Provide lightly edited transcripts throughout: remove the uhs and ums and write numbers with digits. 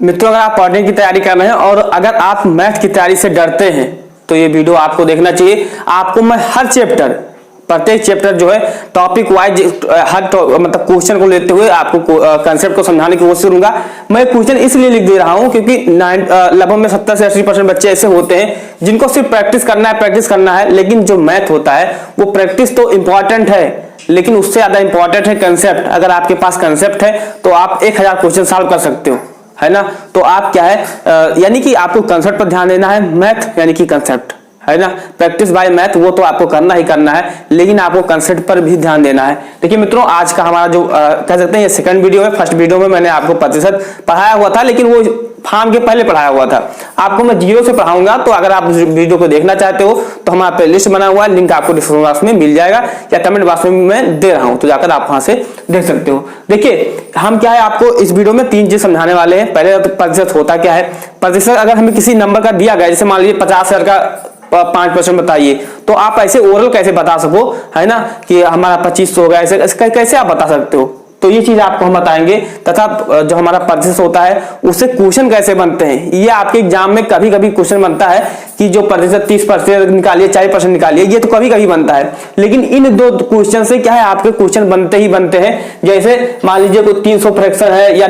मित्रों, अगर आप पढ़ने की तैयारी कर रहे हैं और अगर आप मैथ की तैयारी से डरते हैं तो ये वीडियो आपको देखना चाहिए। आपको मैं हर चैप्टर, प्रत्येक चैप्टर जो है टॉपिक वाइज हर मतलब क्वेश्चन को लेते हुए आपको कंसेप्ट को समझाने की कोशिश करूंगा। मैं क्वेश्चन इसलिए लिख दे रहा हूं क्योंकि लगभग में 70 से 80% बच्चे ऐसे होते हैं जिनको सिर्फ प्रैक्टिस करना है, लेकिन जो मैथ होता है वो प्रैक्टिस तो इंपॉर्टेंट है, लेकिन उससे ज्यादा इंपॉर्टेंट है कंसेप्ट। अगर आपके पास कंसेप्ट है तो आप 1000 क्वेश्चन सॉल्व कर सकते हो, है ना। तो आप क्या है यानी कि आपको कंसेप्ट पर ध्यान देना है, मैथ यानी कि कंसेप्ट, है ना। प्रैक्टिस बाय मैथ वो तो आपको करना ही करना है, लेकिन आपको कंसेप्ट पर भी ध्यान देना है। देखिए मित्रों, आज का हमारा जो कह सकते हैं ये सेकंड वीडियो है। फर्स्ट वीडियो में मैंने आपको प्रतिशत पढ़ाया हुआ था, लेकिन वो फॉर्म के पहले पढ़ाया हुआ था। आपको मैं जीरो से पढ़ाऊंगा, तो अगर आप वीडियो को देखना चाहते हो तो हमारा प्लेलिस्ट बना हुआ है, लिंक आपको डिस्क्रिप्शन बॉक्स में मिल जाएगा या कमेंट बॉक्स में मैं दे रहा हूं, तो जाकर आप वहां से देख सकते हो। देखिए हम क्या है आपको इस वीडियो में 3 चीज समझाने वाले हैं। पहले तो प्रतिशत होता क्या है। प्रतिशत अगर हमें किसी नंबर का दिया गया, जैसे मान लीजिए 50,000 का 5% बताइए, तो आप ऐसे ओरल कैसे बता सको, है ना, कि हमारा 2500 होगा, ऐसे कैसे आप बता सकते हो। तो ये चीज आपको हम बताएंगे, तथा जो हमारा प्रतिशत होता है उससे क्वेश्चन कैसे बनते हैं। ये आपके एग्जाम में कभी कभी क्वेश्चन बनता है कि जो प्रतिशत 30% निकालिए, 40% निकालिए, ये तो कभी कभी बनता है। लेकिन इन दो क्वेश्चन से क्या है आपके क्वेश्चन बनते ही बनते हैं। जैसे मान लीजिए कोई 300 फ्रैक्शन है या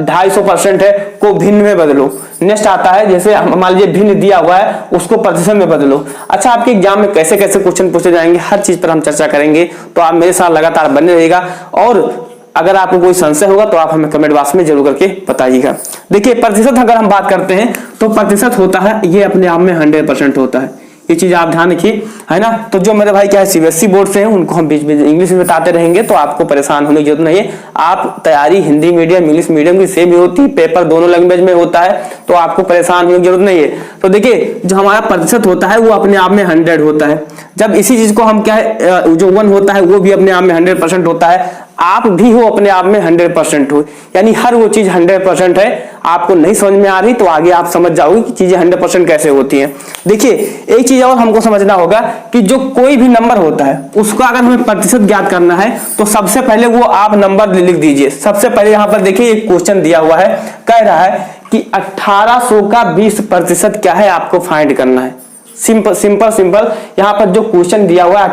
250% है, को भिन्न में बदलो। नेक्स्ट आता है जैसे मान लीजिए भिन्न दिया हुआ है, उसको प्रतिशत में बदलो। अच्छा, आपके एग्जाम में कैसे कैसे क्वेश्चन पूछे जाएंगे, हर चीज पर हम चर्चा करेंगे, तो आप मेरे साथ लगातार बने रहिएगा। और अगर आपको कोई संशय होगा तो आप हमें कमेंट बॉक्स में जरूर करके बताइएगा। देखिए प्रतिशत अगर हम बात करते हैं तो प्रतिशत होता है ये अपने आप में 100% होता है। ये चीज आप ध्यान रखिए, है ना। तो जो मेरे भाई क्या है सीबीएसई बोर्ड से हैं, उनको हम बीच में इंग्लिश में बताते रहेंगे, तो आपको परेशान होने की जरूरत नहीं है। आप तैयारी हिंदी मीडियम इंग्लिश मीडियम की सेम ही होती है, पेपर दोनों लैंग्वेज में होता है, तो आपको परेशान होने की जरूरत नहीं है। तो देखिए जो हमारा प्रतिशत होता है वो अपने आप में 100 होता है। जब इसी चीज को हम क्या है जो 1 होता है वो भी अपने आप में 100% होता है। आप भी हो अपने आप में 100% हो, यानी हर वो चीज 100% है। आपको नहीं समझ में आ रही तो आगे आप समझ जाओगे कि चीजें 100% कैसे होती हैं। देखिए एक चीज और हमको समझना होगा कि जो कोई भी नंबर होता है उसका अगर हमें प्रतिशत ज्ञात करना है तो सबसे पहले वो आप नंबर लिख दीजिए। सबसे पहले यहाँ पर देखिए एक क्वेश्चन दिया हुआ है, कह रहा है कि 1800 का 20% क्या है, आपको फाइंड करना है। सिंपल यहाँ पर जो क्वेश्चन दिया हुआ है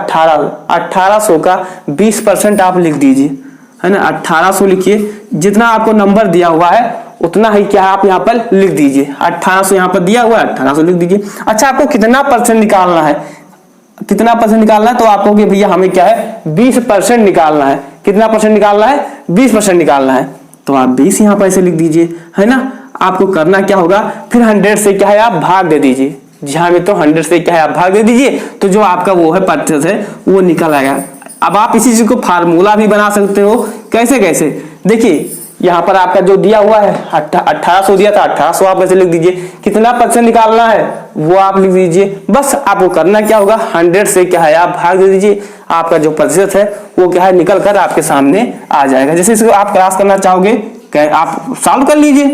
1800 का 20% आप लिख दीजिए, है ना। 1800 लिखिए, जितना आपको नंबर दिया हुआ है उतना ही क्या है आप यहाँ पर लिख दीजिए। 1800 यहाँ पर दिया हुआ है, 1800 लिख दीजिए। अच्छा, आपको कितना परसेंट निकालना है, कितना परसेंट निकालना है, तो आपको कि भैया हमें क्या है 20% निकालना है। कितना परसेंट निकालना है, 20% निकालना है, तो आप 20 यहाँ पर ऐसे लिख दीजिए, है ना। आपको करना क्या होगा, फिर 100 से क्या है आप भाग दे दीजिए। जी हाँ मित्रों, 100 से क्या है आप भाग दे दीजिए, तो जो आपका वो है प्रतिशत है वो निकल आएगा। अब आप इसी चीज को फार्मूला भी बना सकते हो। कैसे कैसे, देखिए यहाँ पर आपका जो दिया हुआ है 1800 दिया था, 1800 आप ऐसे लिख दीजिए। कितना परसेंट निकालना है वो आप लिख दीजिए। बस आपको करना क्या होगा, 100 से क्या है आप भाग दे दीजिए। आपका जो प्रतिशत है वो क्या है निकल कर आपके सामने आ जाएगा। जैसे इसको आप क्रॉस करना चाहोगे, आप सॉल्व कर लीजिए,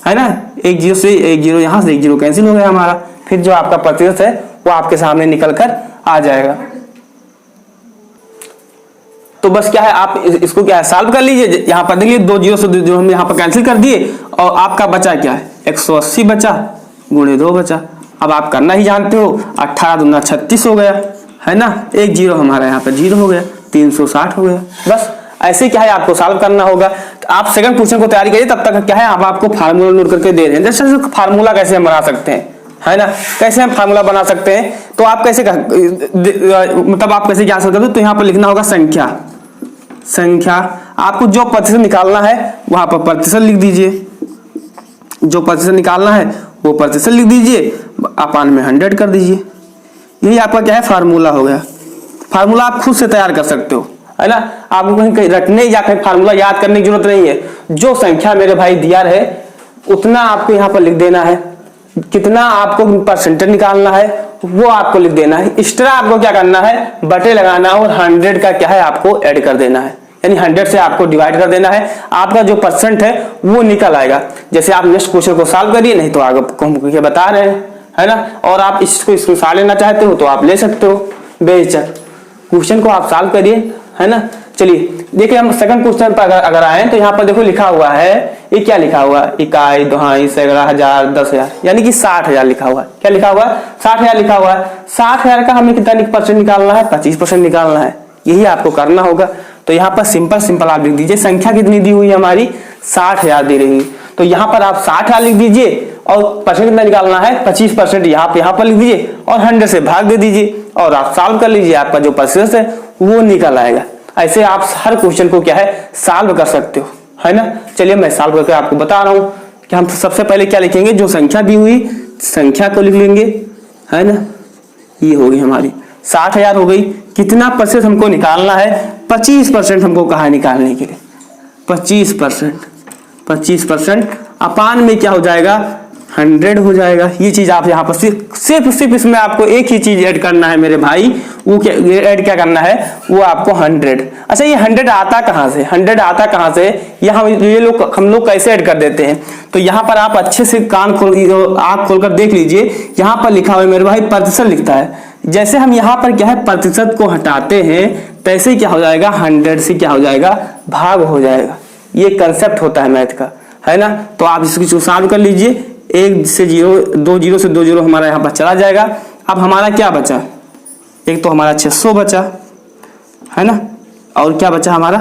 है ना। 1 0 से 1 0, यहाँ से 1 0 कैंसिल हो गया हमारा, फिर जो आपका प्रतिशत है वो आपके सामने निकल कर आ जाएगा। तो बस क्या है आप इसको क्या है सॉल्व कर लीजिए। यहाँ पर देखिए 2 0 से 2 0 हम यहाँ पर कैंसिल कर दिए, और आपका बचा क्या है 180 बचा, गुणे 2 बचा। अब आप करना ही जानते हो, 18 दूना 36 हो गया, है ना। 1 0 हमारा यहाँ पर 0 हो गया, 360 हो गया। बस ऐसे क्या है आपको सॉल्व करना होगा। तो आप सेकंड क्वेश्चन को तैयारी करिए, तब तक क्या है आप आपको फार्मूला नोट करके दे रहे हैं। जैसे फार्मूला कैसे हम बना सकते हैं, है ना, कैसे हम फार्मूला बना सकते हैं। तो आप कैसे मतलब आप कैसे क्या सकते हो, तो यहाँ पर लिखना होगा संख्या। आपको जो प्रतिशत निकालना है वहां पर प्रतिशत लिख दीजिए, जो प्रतिशत निकालना है वो प्रतिशत लिख दीजिए, अपान में 100 कर दीजिए। यही आपका क्या है फार्मूला हो गया। फार्मूला आप खुद से तैयार कर सकते हो, है ना। आपको कहीं रटने या कहीं फार्मूला याद करने की जरूरत नहीं है। जो संख्या मेरे भाई दिया है उतना आपको यहाँ पर लिख देना है। कितना आपको परसेंटेज निकालना है वो आपको लिख देना है। एक्स्ट्रा आपको क्या करना है, बटे लगाना और 100 का क्या है आपको ऐड कर देना है, यानी 100 से आपको डिवाइड कर देना है। आपका जो परसेंट है वो निकल आएगा। जैसे आप नेक्स्ट क्वेश्चन को सॉल्व करिए, नहीं तो आपको हम बता रहे हैं, है ना। और आप इसको स्क्रीनशॉट लेना चाहते हो तो आप ले सकते हो बेहिचक। क्वेश्चन को आप सॉल्व करिए, है ना। चलिए देखिए हम सेकंड क्वेश्चन पर अगर आए तो यहाँ पर देखो लिखा हुआ है, ये क्या लिखा हुआ है, इकाई, दहाई, सैकड़ा, हजार, 10,000, यानी कि 60,000 लिखा हुआ है। क्या लिखा हुआ है? 60,000 लिखा हुआ है। 60,000 का हमें कितना परसेंट निकालना है? 25% निकालना है। यही आपको करना होगा। तो यहाँ पर सिंपल आप लिख दीजिए, संख्या कितनी दी हुई है हमारी? 60,000 दी रही है। तो यहाँ पर आप 60,000 लिख दीजिए और परसेंट कितना निकालना है? 25%। यहाँ पर लिख दीजिए और 100 से भाग दे दीजिए और आप सॉल्व कर लीजिए, आपका जो प्रतिशत है वो निकल आएगा। ऐसे आप हर क्वेश्चन को क्या है सॉल्व कर सकते हो, है ना। चलिए मैं सॉल्व करके आपको बता रहा हूँ कि हम सबसे पहले क्या लिखेंगे, जो संख्या दी हुई संख्या को लिख लेंगे, है ना। ये होगी हमारी 60,000 हो गई। कितना परसेंट हमको निकालना है? 25% हमको कहा है निकालने के लिए। 25% अपान में क्या हो जाएगा? 100 हो जाएगा। ये चीज आप यहाँ पर सिर्फ इसमें आपको एक ही चीज ऐड करना है मेरे भाई, वो क्या करना है? वो आपको 100। अच्छा ये 100 आता कहाँ से? 100 आता कहाँ से? हम लोग कैसे ऐड कर देते हैं? तो यहाँ पर आप अच्छे से आँख खोलकर देख लीजिए, यहाँ पर लिखा हुआ है मेरे भाई प्रतिशत लिखता है। जैसे हम यहाँ पर क्या है प्रतिशत को हटाते हैं, तैसे क्या हो जाएगा? 100 से क्या हो जाएगा? भाग हो जाएगा। ये कंसेप्ट होता है मैथ का, है ना। तो आप इसको सॉल्व कर लीजिए। 1 से 0, 2 0 से 2 0 हमारा यहाँ पर चला जाएगा। अब हमारा क्या बचा? एक तो हमारा 600 बचा, है ना, और क्या बचा हमारा?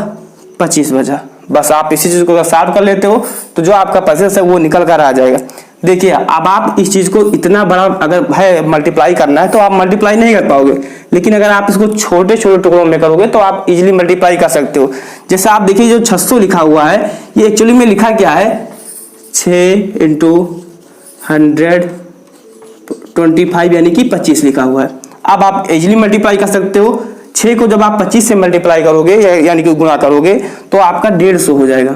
25 बचा। बस आप इसी चीज को सॉल्व कर लेते हो तो जो आपका प्रतिशत है वो निकल कर आ जाएगा। देखिए अब आप इस चीज को इतना बड़ा अगर है मल्टीप्लाई करना है तो आप मल्टीप्लाई नहीं कर पाओगे, लेकिन अगर आप इसको छोटे छोटे टुकड़ों में करोगे तो आप इजीली मल्टीप्लाई कर सकते हो। जैसे आप देखिए जो 600 लिखा हुआ है, ये एक्चुअली में लिखा क्या है? 6 × 125 यानी कि 25 लिखा हुआ है। अब आप इजीली मल्टीप्लाई कर सकते हो। 6 को जब आप 25 से मल्टीप्लाई करोगे यानी कि गुणा करोगे तो आपका 150 हो जाएगा।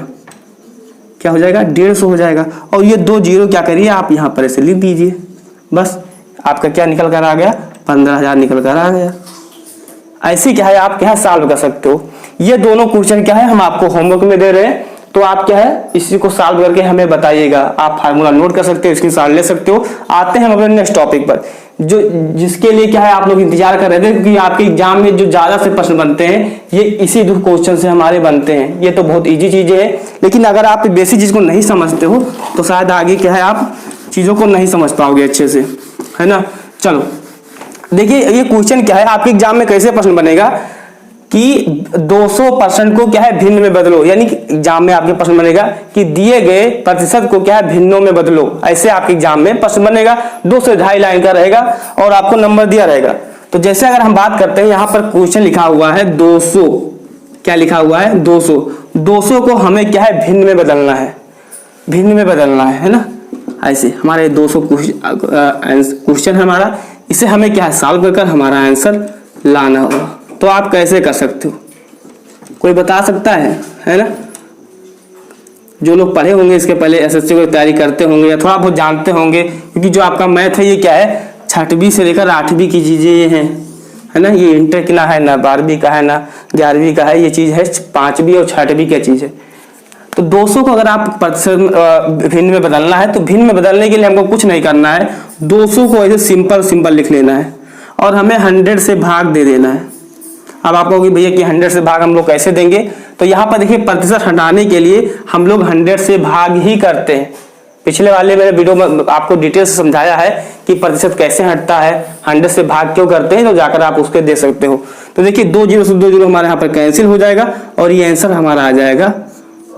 क्या हो जाएगा? 150 हो जाएगा। और ये 2 0 क्या करिए आप यहाँ पर ऐसे लिख दीजिए, बस आपका क्या निकल कर आ गया? 15,000 निकल कर आ गया। ऐसे क्या है आप क्या सॉल्व कर सकते हो। ये दोनों क्वेश्चन क्या है हम आपको होमवर्क में दे रहे हैं, तो आप क्या है इसी को सॉल्व करके हमें बताइएगा। आप फार्मूला नोट कर सकते हो, स्क्रीनशॉट ले सकते हो। आते हैं हम अपने नेक्स्ट टॉपिक पर, जो जिसके लिए क्या है आप लोग इंतजार कर रहे थे, क्योंकि आपके एग्जाम में जो ज्यादा से प्रश्न बनते हैं ये इसी दो क्वेश्चन से हमारे बनते हैं। ये तो बहुत इजी चीजें है, लेकिन अगर आप बेसिक चीज को नहीं समझते हो तो शायद आगे क्या है आप चीजों को नहीं समझ पाओगे अच्छे से, है ना। चलो देखिए ये क्वेश्चन क्या है आपके एग्जाम में कैसे प्रश्न बनेगा कि 200% को क्या है भिन्न में बदलो, यानी कि एग्जाम में आपके प्रश्न बनेगा कि दिए गए प्रतिशत को क्या है भिन्नों में बदलो। ऐसे आपके एग्जाम में प्रश्न बनेगा, 2 से 2.5 लाइन का रहेगा और आपको नंबर दिया रहेगा। तो जैसे अगर हम बात करते हैं यहाँ पर क्वेश्चन लिखा हुआ है 200, क्या लिखा हुआ है? 200 को हमें क्या है भिन्न में बदलना है, भिन्न में बदलना है ना। ऐसे हमारे 200 क्वेश्चन है हमारा, इसे हमें क्या है सॉल्व कर हमारा आंसर लाना होगा। तो आप कैसे कर सकते हो, कोई बता सकता है ना। जो लोग पढ़े होंगे इसके पहले एसएससी की तैयारी करते होंगे या थोड़ा बहुत जानते होंगे, क्योंकि जो आपका मैथ है ये क्या है 6वीं से लेकर 8वीं की चीजें ये हैं, है ना। ये इंटर की ना है, ना 12वीं का है, ना 11वीं का है, ये चीज है 5वीं और 6वीं की चीज है। तो 200 को अगर आप प्रतिशत भिन्न में बदलना है तो भिन्न में बदलने के लिए हमको कुछ नहीं करना है, 200 को ऐसे सिंपल लिख लेना है और हमें 100 से भाग दे देना है। अब आप कहोगे भैया कि 100 से भाग हम लोग कैसे देंगे, तो यहाँ पर देखिए प्रतिशत हटाने के लिए हम लोग 100 से भाग ही करते हैं। पिछले वाले मेरे वीडियो में आपको डिटेल से समझाया है कि प्रतिशत कैसे हटता है, 100 से भाग क्यों करते हैं, तो जाकर आप उसके दे सकते हो। तो देखिए 2 0 से 2 0 हमारे यहाँ पर कैंसिल हो जाएगा और ये आंसर हमारा आ जाएगा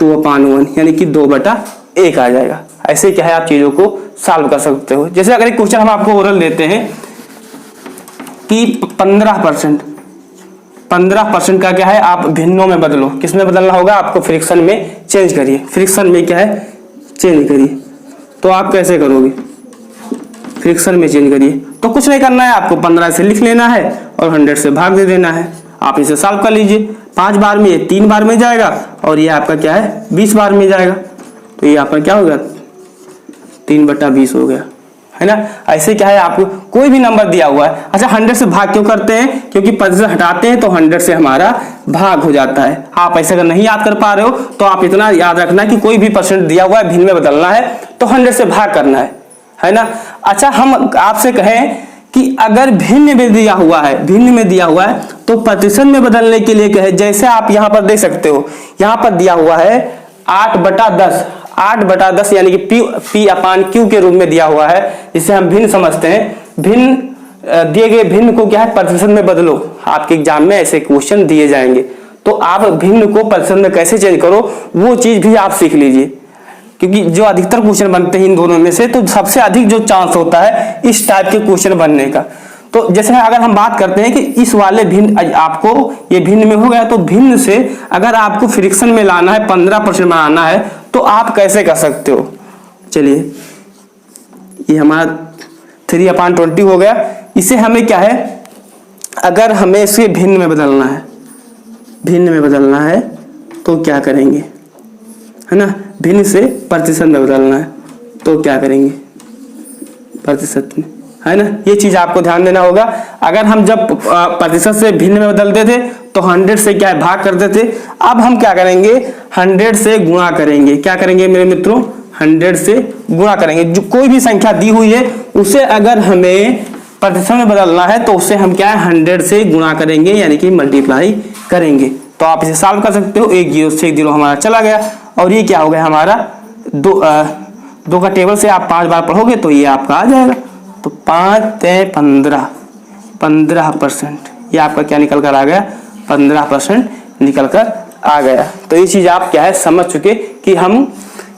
2/1 यानी कि 2/1 आ जाएगा। ऐसे क्या है आप चीजों को सॉल्व कर सकते हो। जैसे अगर एक क्वेश्चन हम आपको ओरल देते हैं कि 15% का क्या है आप भिन्नों में बदलो, किसमें बदलना होगा आपको? फ्रिक्शन में चेंज करिए, फ्रिक्शन में क्या है चेंज करिए। तो आप कैसे करोगे? फ्रिक्शन में चेंज करिए। तो कुछ नहीं करना है आपको, 15 से लिख लेना है और 100 से भाग दे देना है। आप इसे सॉल्व कर लीजिए, 5 बार में 3 बार में जाएगा और ये आपका क्या है 20 बार में जाएगा। तो ये आपका क्या होगा 3/20 हो गया, है ना। ऐसे क्या है आपको कोई भी नंबर दिया हुआ है, अच्छा 100 से भाग क्यों करते हैं? क्योंकि प्रतिशत हटाते हैं तो 100 से हमारा भाग हो जाता है। आप ऐसे अगर नहीं याद कर पा रहे हो तो आप इतना याद रखना कि कोई भी परसेंट दिया हुआ है भिन्न में बदलना है तो 100 से भाग करना है ना। अच्छा हम आपसे कहें कि अगर भिन्न में दिया हुआ है तो प्रतिशत में बदलने के लिए क्या है, जैसे आप यहाँ पर देख सकते हो, यहाँ पर दिया हुआ है 8/10 यानी कि P/Q के रूप में दिया हुआ है, जिसे हम भिन्न समझते हैं। भिन्न दिए गए भिन्न को क्या है, प्रतिशत में बदलो। आपके एग्जाम में ऐसे क्वेश्चन दिए जाएंगे, तो आप भिन्न को प्रतिशत में कैसे चेंज करो वो चीज भी आप सीख लीजिए, क्योंकि जो अधिकतर क्वेश्चन बनते हैं इन दोनों में से, तो सबसे अधिक जो चांस होता है इस टाइप के क्वेश्चन बनने का। तो जैसे अगर हम बात करते हैं कि इस वाले भिन्न, आपको ये भिन्न में हो गया, तो भिन्न से अगर आपको फ्रिक्शन में लाना है, 15% बनाना है, तो आप कैसे कर सकते हो। चलिए, ये हमारा 3/20 हो गया। इसे हमें क्या है, अगर हमें इसे भिन्न में बदलना है तो क्या करेंगे, है ना, भिन्न से प्रतिशत में बदलना है तो क्या करेंगे, प्रतिशत में, है ना। ये चीज आपको ध्यान देना होगा। अगर हम जब प्रतिशत से भिन्न में बदलते थे तो 100 से क्या है, भाग करते थे। अब हम क्या करेंगे, 100 से गुणा करेंगे। क्या करेंगे मेरे मित्रों, 100 से गुणा करेंगे। जो कोई भी संख्या दी हुई है उसे अगर हमें प्रतिशत में बदलना है तो उसे हम क्या है, 100 से गुणा करेंगे, यानी कि मल्टीप्लाई करेंगे। तो आप इसे सॉल्व कर सकते हो। 1 0 से 1 0 हमारा चला गया, और ये क्या हो गया हमारा, 2 का टेबल से आप 5 बार पढ़ोगे तो ये आपका आ जाएगा। तो 5 15 15%, ये आपका क्या निकल कर आ गया, 15% निकल कर आ गया। तो ये चीज आप क्या है समझ चुके कि हम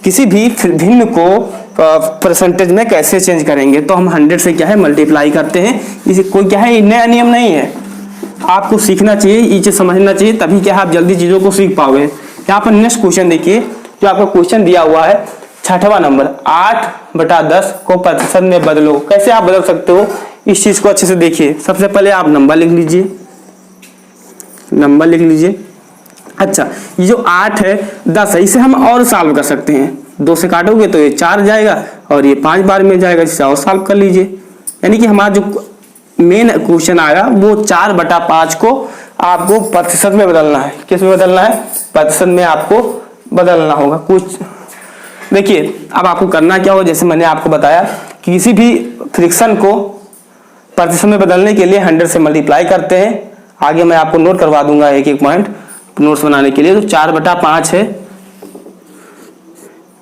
किसी भी भिन्न को परसेंटेज में कैसे चेंज करेंगे। तो हम 100 से क्या है मल्टीप्लाई करते हैं। इसे कोई क्या है नया नियम नहीं है, आपको सीखना चाहिए, ये चीज समझना चाहिए, तभी क्या आप जल्दी चीजों को सीख पाओगे। यहाँ पर नेक्स्ट क्वेश्चन देखिए, जो आपका क्वेश्चन दिया हुआ है 6वां नंबर, 8/10 को प्रतिशत में बदलो। कैसे आप बदल सकते हो, इस चीज को अच्छे से देखिए। सबसे पहले आप नंबर लिख लीजिए, अच्छा, ये जो 8 है 10 है, इसे हम और सॉल्व कर सकते हैं। 2 से काटोगे तो ये 4 जाएगा और ये 5 बार में जाएगा, इसे और सॉल्व कर लीजिए। यानी कि हमारा जो मेन क्वेश्चन आया वो 4/5 को आपको प्रतिशत में बदलना है। किस में बदलना है, प्रतिशत में आपको बदलना होगा। कुछ देखिए, अब आपको करना क्या होगा, जैसे मैंने आपको बताया, किसी भी फ्रिक्शन को प्रतिशत में बदलने के लिए 100 से मल्टीप्लाई करते हैं। आगे मैं आपको नोट करवा दूंगा एक एक पॉइंट नोट्स बनाने के लिए। तो 4/5 है,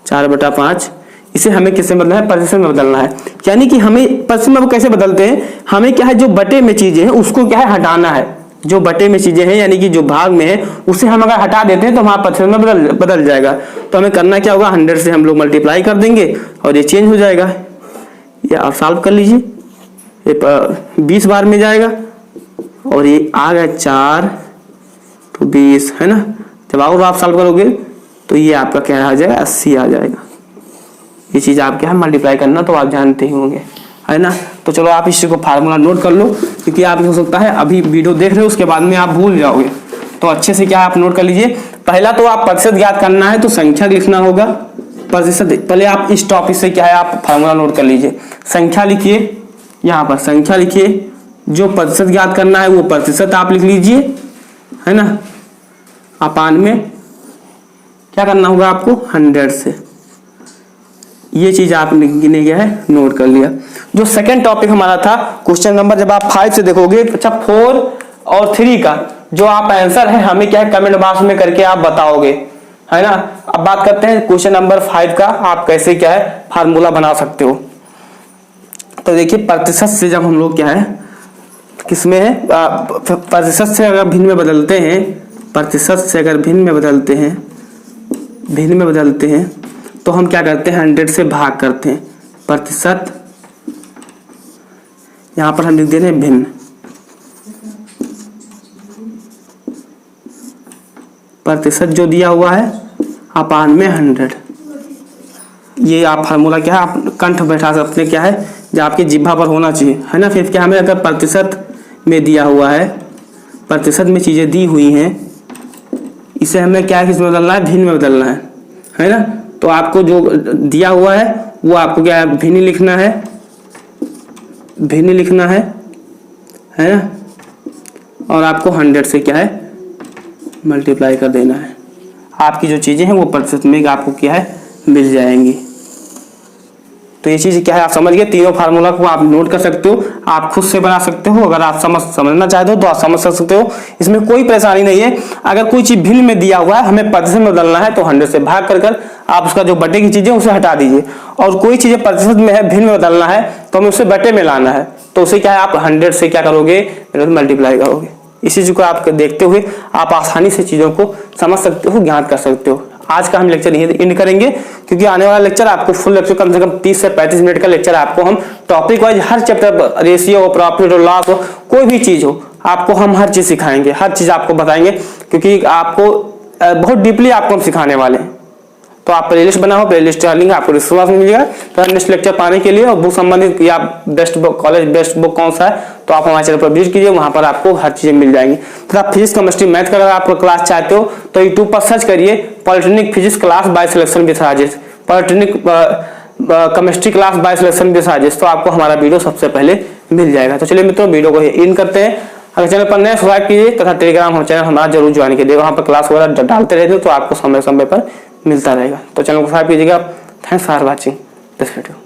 4/5, इसे हमें किससे बदलना है, प्रतिशत में बदलना है। यानी कि हमें प्रतिशत में कैसे बदलते हैं, हमें क्या है जो बटे में चीजें हैं उसको क्या है हटाना है। जो बटे में चीजें हैं यानी कि जो भाग में है उसे हम अगर हटा देते हैं तो हमारा प्रतिशत में बदल जाएगा। तो हमें करना क्या होगा, 100 से हम लोग मल्टीप्लाई कर देंगे और ये चेंज हो जाएगा। ये आप सॉल्व कर लीजिए, ये 20 बार में जाएगा और ये आ गया 4 तो 20, है ना। जब और आप सॉल्व करोगे तो ये आपका क्या आ जाएगा, 80 आ जाएगा। ये चीज आप क्या है मल्टीप्लाई करना तो आप जानते ही होंगे, है ना। तो चलो आप इसी को फार्मूला नोट कर लो, क्योंकि आप हो सकता है अभी वीडियो देख रहे हो उसके बाद में आप भूल जाओगे। तो अच्छे से क्या आप नोट कर लीजिए। पहला तो आप प्रतिशत ज्ञात करना है तो संख्या लिखना होगा, प्रतिशत। पहले आप इस टॉपिक से क्या है आप फार्मूला नोट कर लीजिए। संख्या लिखिए, यहाँ पर संख्या लिखिए, जो प्रतिशत ज्ञात करना है वो प्रतिशत आप लिख लीजिए, है ना। अपान में क्या करना होगा आपको, 100 से। ये चीज आपने क्या है नोट कर लिया। जो सेकंड टॉपिक हमारा था क्वेश्चन नंबर, जब आप 5 से देखोगे, अच्छा 4 और 3 का जो आप आंसर है हमें क्या है कमेंट बॉक्स में करके आप बताओगे, है ना। अब बात करते हैं क्वेश्चन नंबर 5 का, आप कैसे क्या है फार्मूला बना सकते हो। तो देखिए, प्रतिशत से जब हम लोग क्या है किसमें है, प्रतिशत से अगर भिन्न में बदलते हैं, प्रतिशत से अगर भिन्न में बदलते हैं तो हम क्या करते हैं, 100 से भाग करते हैं। प्रतिशत यहां पर हम लिख देते हैं भिन्न, प्रतिशत जो दिया हुआ है अपान में 100। ये आप फार्मूला क्या है आप कंठ बैठा सकते, क्या है जो आपकी जिह्वा पर होना चाहिए, है ना। फिर क्या हमें अगर प्रतिशत में दिया हुआ है, प्रतिशत में चीजें दी हुई हैं, इसे हमें क्या है किस में बदलना है, भिन्न में बदलना है ना। तो आपको जो दिया हुआ है वो आपको क्या है भिन्न लिखना है, है ना। और आपको 100 से क्या है मल्टीप्लाई कर देना है। आपकी जो चीजें हैं वो प्रतिशत में आपको क्या है मिल जाएंगी। तो ये चीज क्या है आप समझ गए। तीनों फार्मूला को आप नोट कर सकते हो, आप खुद से बना सकते हो। अगर आप समझना चाहते हो तो आप समझ सकते हो, इसमें कोई परेशानी नहीं है। अगर कोई चीज भिन्न में दिया हुआ है, हमें प्रतिशत में बदलना है, तो 100 से भाग कर आप उसका जो बटे की चीज है उसे हटा दीजिए। और कोई चीजें प्रतिशत में है, भिन्न में बदलना है, तो हमें उसे बटे में लाना है, तो उसे क्या है आप 100 से क्या करोगे, मल्टीप्लाई करोगे। इसी चीज को आप देखते हुए आप आसानी से चीजों को समझ सकते हो, ज्ञात कर सकते हो। आज का हम लेक्चर यहीं एंड करेंगे, क्योंकि आने वाला लेक्चर आपको फुल लेक्चर कम से कम 30 से 35 मिनट का लेक्चर आपको हम टॉपिक वाइज हर चैप्टर, रेशियो हो, प्रॉफिट हो, लॉस हो, कोई भी चीज हो, आपको हम हर चीज सिखाएंगे, हर चीज आपको बताएंगे, क्योंकि आपको बहुत डीपली आपको हम सिखाने वाले हैं। तो आप प्लेलिस्ट बनाओ, प्लेलिस्ट का लिंक आपको डिस्क्रिप्शन में मिलेगा। तो नेक्स्ट लेक्चर पाने के लिए और बुक संबंधित या best book, college best book कौन सा है, तो आप हमारे चैनल पर विजिट कीजिए, वहां पर आपको हर चीजें मिल जाएंगी। तो आप फिजिक्स, केमिस्ट्री, मैथ का अगर आप क्लास चाहते हो तो यूट्यूब पर सर्च करिए polytechnic physics class by selection with Rajesh, polytechnic chemistry class by selection with Rajesh, तो आपको हमारा वीडियो सबसे पहले मिल जाएगा। तो चलिए मित्रों, वीडियो को इन करते हैं। अगर चैनल पर नए सब्सक्राइब कीजिए तथा टेलीग्राम चैनल हमारा जरूर ज्वाइन कीजिएगा, वहां पर क्लास वगैरह डालते रहते हो, तो आपको समय समय पर मिलता रहेगा। तो चैनल को सब्सक्राइब कीजिएगा। Thanks for watching this video.